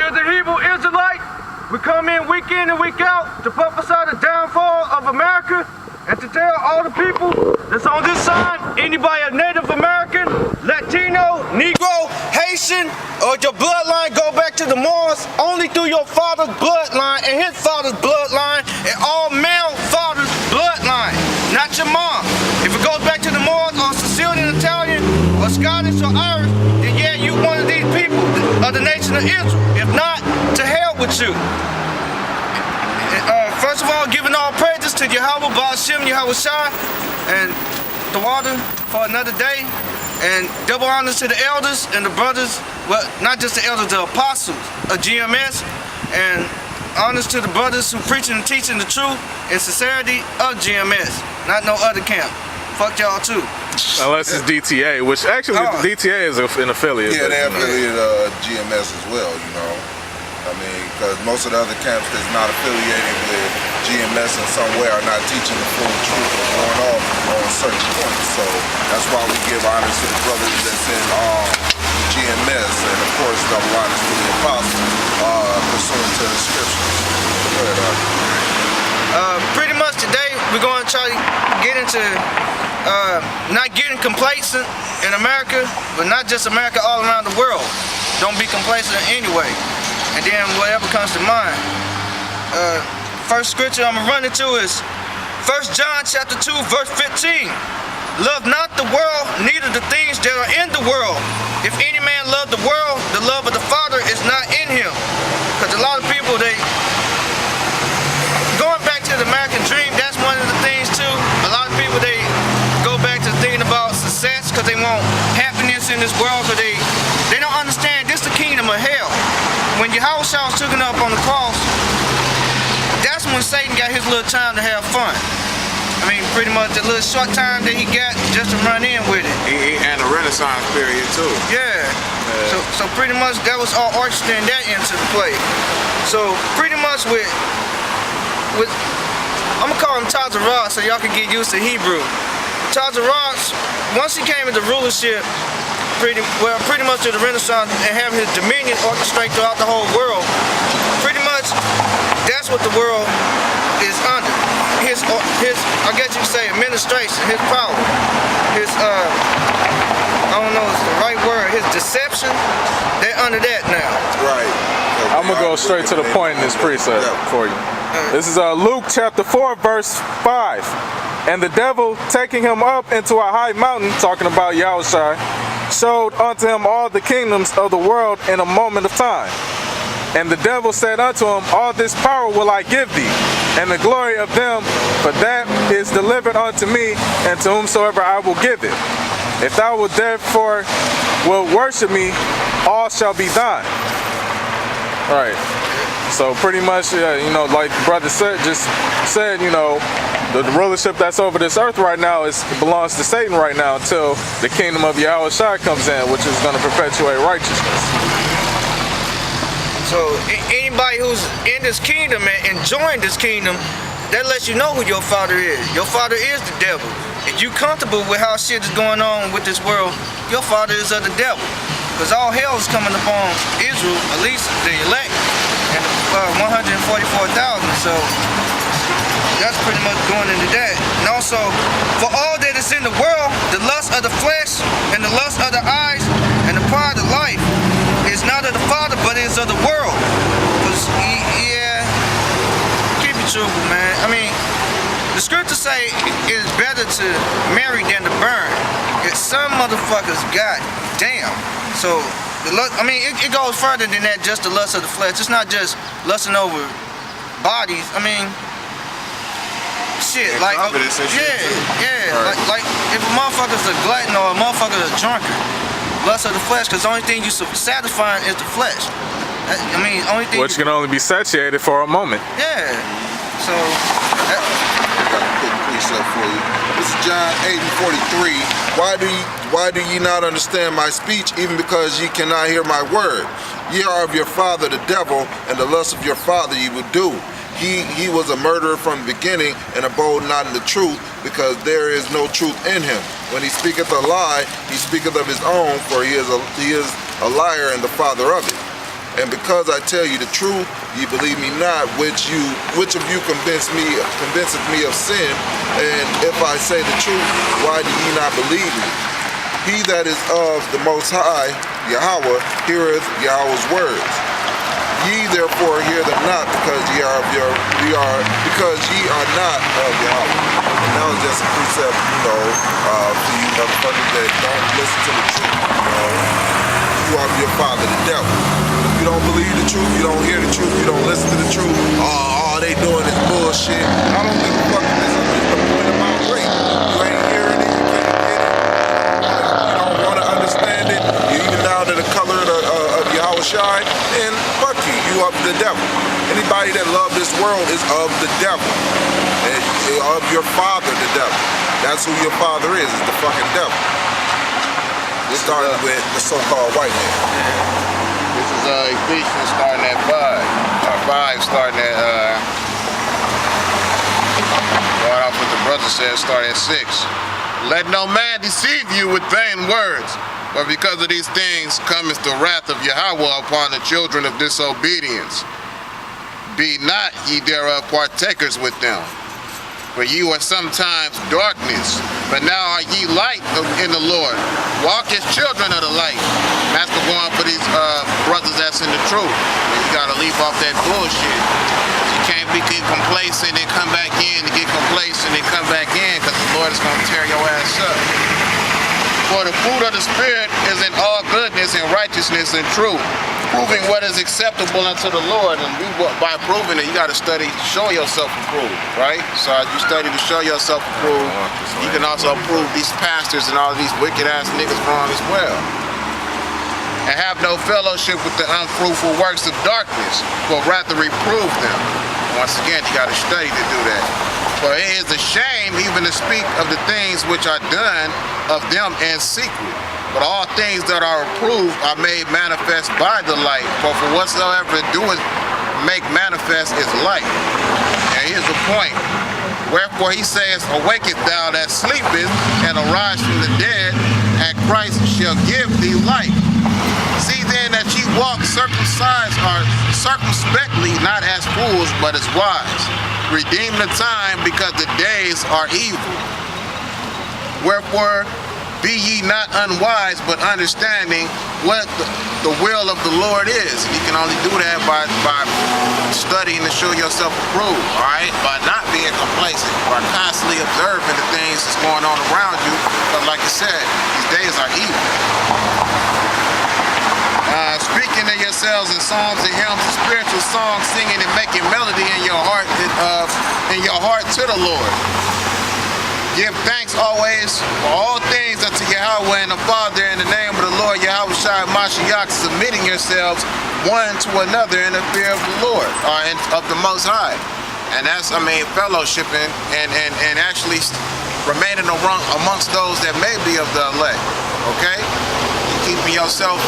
is a Hebrew Israelite. We come in week and week out to prophesy the downfall of America and to tell all the people that's on this side, anybody a Native American, Latino, Negro, Haitian, or your bloodline go back to the Moors only through your father's bloodline and his father's bloodline and all male father's bloodline, not your mom. If it goes back to the Moors or Sicilian, Italian, or Scottish or Irish, then yeah, you one of these people of the nation of Israel. If not, to hell with you. First of all, giving all praises to Yahweh, Ba'ashem, Yahweh Shai, and the water for another day. And double honors to the elders and the brothers, well, not just the elders, the apostles of GMS. And honors to the brothers who preaching and teaching the truth and sincerity of GMS, not no other camp. Fuck y'all too. Unless it's DTA, which actually DTA is an affiliate. Yeah, they're affiliated GMS as well, you know. I mean, because most of the other camps that's not affiliated with GMS in some way are not teaching the full truth or going off on certain points. So that's why we give honors to the brothers that's in GMS, and of course double honors to the apostles pursuant to the scriptures. Go ahead, pretty much today we're going to try to get into not getting complacent in America, but not just America, all around the world. Don't be complacent anyway. And then whatever comes to mind. First scripture I'm gonna run into is 1 John chapter 2 verse 15. Love not the world, neither the things that are in the world. If any man love the world, the love of the Father is not in him. Because a lot of people, they going back to the American dream, that's one of the things too. A lot of people, they go back to thinking about success because they want happiness in this world, because they don't understand this is the kingdom of hell. When Yahweh was taken up on the cross, that's when Satan got his little time to have fun. I mean, pretty much the little short time that he got just to run in with it. And the Renaissance period too. Yeah. So pretty much that was all orchestrating that into the play. So pretty much with I'm gonna call him Tazarah so y'all can get used to Hebrew. Tazarah, once he came into rulership, pretty much to the Renaissance and having his dominion orchestrate throughout the whole world, pretty much that's what the world is under. His I guess you could say administration, his power, his I don't know if it's the right word, his deception, they're under that now. Right. I'm gonna go straight to the point in this precept for you. This is Luke chapter 4 verse 5. And the devil, taking him up into a high mountain, talking about Yahushua, showed unto him all the kingdoms of the world in a moment of time. And the devil said unto him, all this power will I give thee, and the glory of them, for that is delivered unto me, and to whomsoever I will give it. If thou wilt therefore worship me, all shall be thine. Right. So pretty much, you know, like the brother just said, you know, the rulership that's over this earth right now belongs to Satan right now until the kingdom of Yahweh Shai comes in, which is going to perpetuate righteousness. So anybody who's in this kingdom and enjoying this kingdom, that lets you know who your father is. Your father is the devil. If you comfortable with how shit is going on with this world, your father is of the devil. Because all hell is coming upon Israel, at least the elect, and 144,000. So that's pretty much going into that. And also, for all that is in the world, the lust of the flesh and the lust of the eyes and the pride of life is not of the Father, but is of the world. Because, yeah, keep it truthful, man. I mean, the scriptures say it is better to marry than to burn. It's some motherfuckers, god damn. So, I mean, it goes further than that, just the lust of the flesh. It's not just lusting over bodies. I mean, shit, like, like if a motherfucker's a glutton or a motherfucker's a drunkard, lust of the flesh, because the only thing you satisfying is the flesh. I mean, only thing. Which can only be satiated for a moment. Yeah. So. I got a quick precept for you. This is John 8:43. Why do ye not understand my speech, even because ye cannot hear my word? Ye are of your father the devil, and the lust of your father ye will do. He was a murderer from the beginning, and abode not in the truth, because there is no truth in him. When he speaketh a lie, he speaketh of his own, for he is a liar and the father of it. And because I tell you the truth, ye believe me not, which of you convinceth me of sin? And if I say the truth, why do ye not believe me? He that is of the Most High, Yahweh, heareth Yahweh's words. Ye therefore hear them not, because ye are not of Yahweh. And that was just a precept, for you motherfuckers that don't listen to the truth. You are of your father, the devil. You don't believe the truth, you don't hear the truth, you don't listen to the truth. All they doing is bullshit. I don't give a fuck if this is the point about rape. You ain't hearing it, you can't get it. You don't want to understand it. You're even down to the color of Yahweh Shai, and fuck you. You of the devil. Anybody that love this world is of the devil. And of your father, the devil. That's who your father is the fucking devil. Starting with the so-called white man. This is Ephesians starting at 5. 5 starting at, going off what the brother said, starting at 6. Let no man deceive you with vain words, but because of these things cometh the wrath of Yahweh upon the children of disobedience. Be not ye thereof partakers with them. For ye were sometimes darkness, but now are ye light in the Lord. Walk as children of the light. That's the one for these brothers that's in the truth. And you gotta leave off that bullshit. You can't be complacent and come back in, and get complacent and come back in, because the Lord is gonna tear your ass up. For the fruit of the Spirit is in all goodness and righteousness and truth, proving what is acceptable unto the Lord. And by proving it, you got to study to show yourself approved, right? So as you study to show yourself approved, you can also prove these pastors and all these wicked ass niggas wrong as well. And have no fellowship with the unfruitful works of darkness, but rather reprove them. Once again, you got to study to do that. For it is a shame even to speak of the things which are done of them in secret. But all things that are approved are made manifest by the light. For whatsoever doeth make manifest is light. And here's the point. Wherefore he says, awaketh thou that sleepest, and arise from the dead, and Christ shall give thee light. See then that ye walk circumcised or circumspectly, not as fools, but as wise. Redeem the time, because the days are evil. Wherefore be ye not unwise, but understanding what the will of the Lord is. And you can only do that by studying to show yourself approved, all right? By not being complacent, by constantly observing the things that's going on around you. But like I said, these days are evil. Speaking to yourselves in psalms and hymns and spiritual songs, singing and making melody in your heart to the Lord. Give thanks always for all things unto Yahweh and the Father in the name of the Lord Yahweh Shai Mashiach, submitting yourselves one to another in the fear of the Lord, and of the Most High. And that's, fellowshipping and actually remaining amongst those that may be of the elect. Okay? Keeping yourself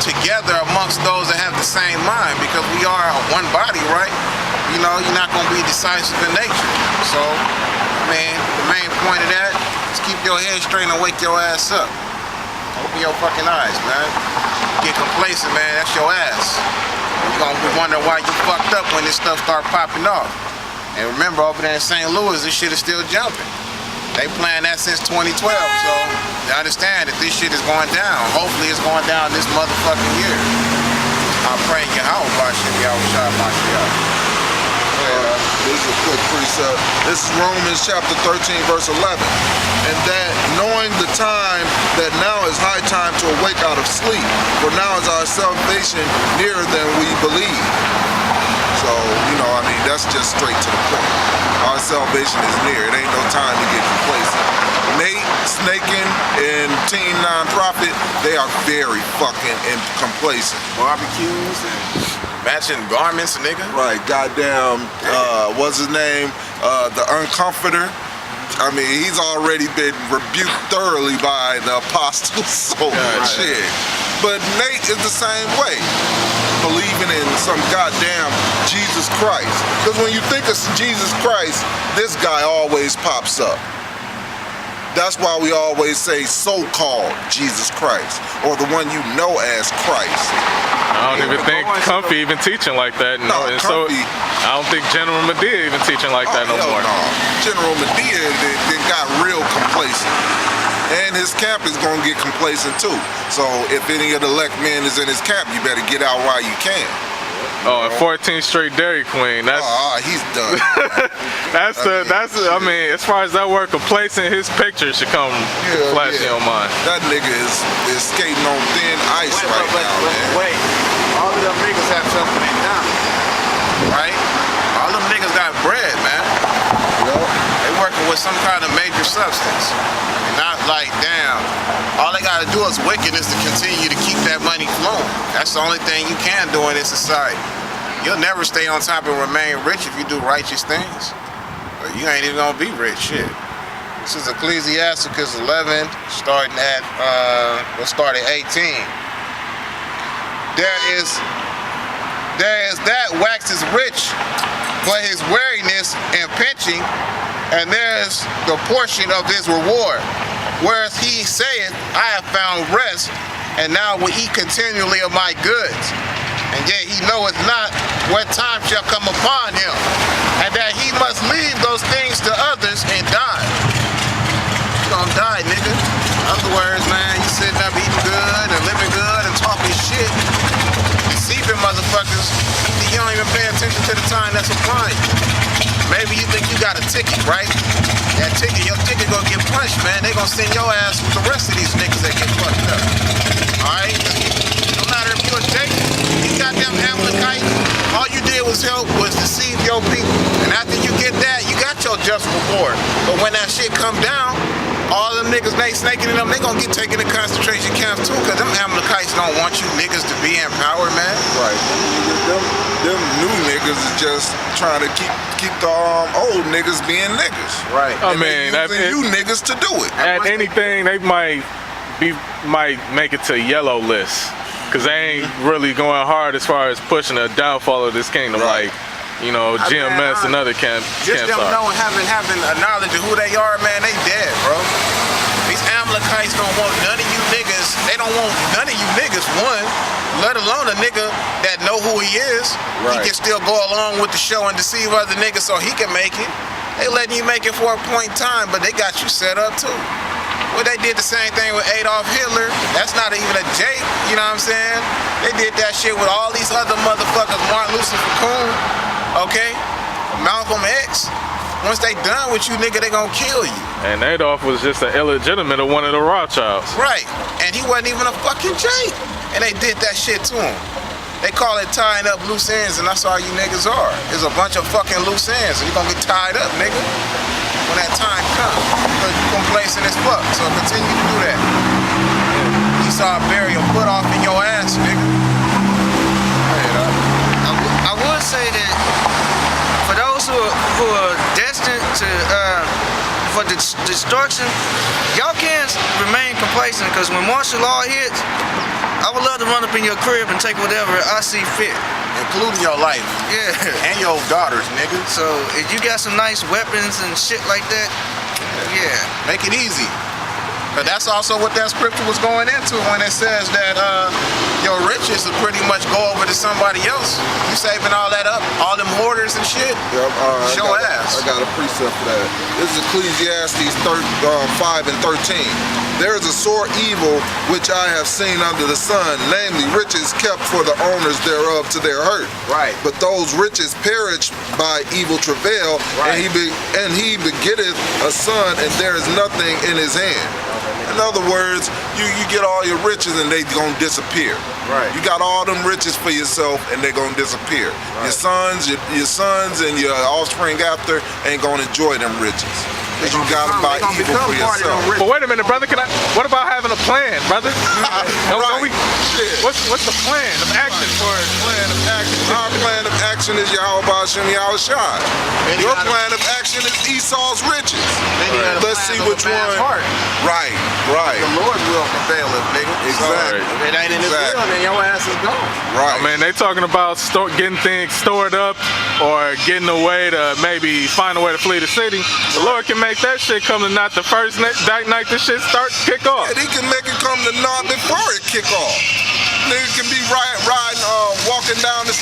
together amongst those that have the same mind, because we are one body, right? You know, you're not going to be decisive in nature. So, the main point of that is keep your head straight and wake your ass up. Open your fucking eyes, man. Get complacent, man, that's your ass. You're going to wonder why you fucked up when this stuff start popping off. And remember, over there in St. Louis, this shit is still jumping. They playing that since 2012, so you understand that this shit is going down. Hopefully it's going down this motherfucking year. I'm praying Yahweh Bashim Yahweh Shai Mashiach. This is a quick precept. This is Romans chapter 13, verse 11. And that knowing the time, that now is high time to awake out of sleep, for now is our salvation nearer than we believe. So, that's just straight to the point. Our salvation is near. It ain't no time to get complacent. Nate, Snaking, and Teen Nonprofit, they are very fucking complacent. Barbecues and matching garments, nigga. Right, goddamn, what's his name? The Uncomforter. He's already been rebuked thoroughly by the apostles, so shit. But Nate is the same way, believing in some goddamn Jesus Christ. Because when you think of Jesus Christ, this guy always pops up. That's why we always say so-called Jesus Christ, or the one you know as Christ. I don't even think Comfy even teaching like that. No, And so Comfy- I don't think General Medea even teaching like that no hell more. no. General Medea then got real complacent. And his camp is going to get complacent too. So if any of the elect men is in his camp, you better get out while you can. Oh, and 14th Street Dairy Queen. That's He's done. that's I mean, as far as that word complacent, his picture should come flashing on mine. That nigga is skating on thin ice right now, man. Wait, all of them niggas have something in common, right? All them niggas got bread, man. Yup. They working with some kind of major substance. And not like, damn, all they gotta do is wickedness to continue to keep that money flowing. That's the only thing you can do in this society. You'll never stay on top and remain rich if you do righteous things. Or you ain't even gonna be rich, shit. This is Ecclesiasticus 11, starting at, we'll start at 18. There is that waxes rich for his weariness and pinching, and there's the portion of his reward. Whereas he saith, I have found rest, and now will eat continually of my goods. And yet he knoweth not what time shall come upon him, and that he must leave those things to others and die. You gonna die, nigga. In other words, man, you sitting up eating good and living good and talking shit, deceiving motherfuckers. You don't even pay attention to the time that's upon you. Maybe you think you got a ticket, right? That ticket, your ticket gonna get punched, man. They gonna send your ass with the rest of these niggas that get fucked up. Alright? No matter if you're a Jacob, you goddamn Amalekite, all you did was deceive your people. And after you get that, you got your just reward. But when that shit come down, all them niggas they snaking in them, they gonna get taken to concentration camps too, cause them Amalekites don't want you niggas to be in power, man. Right. Them new niggas is just trying to keep the old niggas being niggas. Right. I mean, using you niggas to do it. at anything they might make it to yellow list, cause they ain't really going hard as far as pushing the downfall of this kingdom, Right. like GMS and other camps Just them are. knowing, having a knowledge of who they are, man, they dead, bro. These Amalekites don't want none of you niggas. They don't want none of you niggas, one, let alone a nigga that know who he is. Right. He can still go along with the show and deceive other niggas so he can make it. They letting you make it for a point in time, but they got you set up too. Well, they did the same thing with Adolf Hitler. That's not even a Jake, you know what I'm saying? They did that shit with all these other motherfuckers, Martin Luther King, okay? Malcolm X. Once they done with you, nigga, they gonna kill you. And Adolf was just an illegitimate of one of the Rothschilds. Right. And he wasn't even a fucking Jake. And they did that shit to him. They call it tying up loose ends, and that's all you niggas are. There's a bunch of fucking loose ends, and you're gonna get tied up, nigga. When that time comes. Because you're complacent as fuck. So continue to do that. Esau bury a foot off in your ass, nigga. I would say that for those who are destined to for destruction, y'all can't remain complacent, because when martial law hits, I would love to run up in your crib and take whatever I see fit. Including your life. Yeah. And your daughters, nigga. So if you got some nice weapons and shit like that, yeah. Make it easy. But that's also what that scripture was going into when it says that your riches will pretty much go over to somebody else. You saving all that up, all them hoarders and shit. Yep, Show ass. I got a precept for that. This is Ecclesiastes 5 and 13. There is a sore evil which I have seen under the sun, namely riches kept for the owners thereof to their hurt. Right. But those riches perish by evil travail, Right. and he begetteth a son, and there is nothing in his hand. In other words, you get all your riches and they gonna disappear. Right. You got all them riches for yourself and they gonna disappear. Right. Your sons and your offspring after ain't gonna enjoy them riches. Because you got them by evil for yourself. But wait a minute, brother. What about having a plan, brother? Right. Shit. What's the plan of action for it? Plan of action. Our plan of action is Yahweh Hashem Yahweh Shai. Your plan of action seeking is Esau's riches. Then you gotta Let's plan see of a which man's one. heart. Right, right, The Lord's will prevail, nigga. Exactly. So, if it ain't in His Exactly. will, then your ass is gone. right. I mean, they talking about getting things stored up or getting a way to maybe find a way to flee the city. The Lord can make that shit come to not the first night this shit kick off. And He can make it come to naught before it kick off. Nigga can be riding, walking down the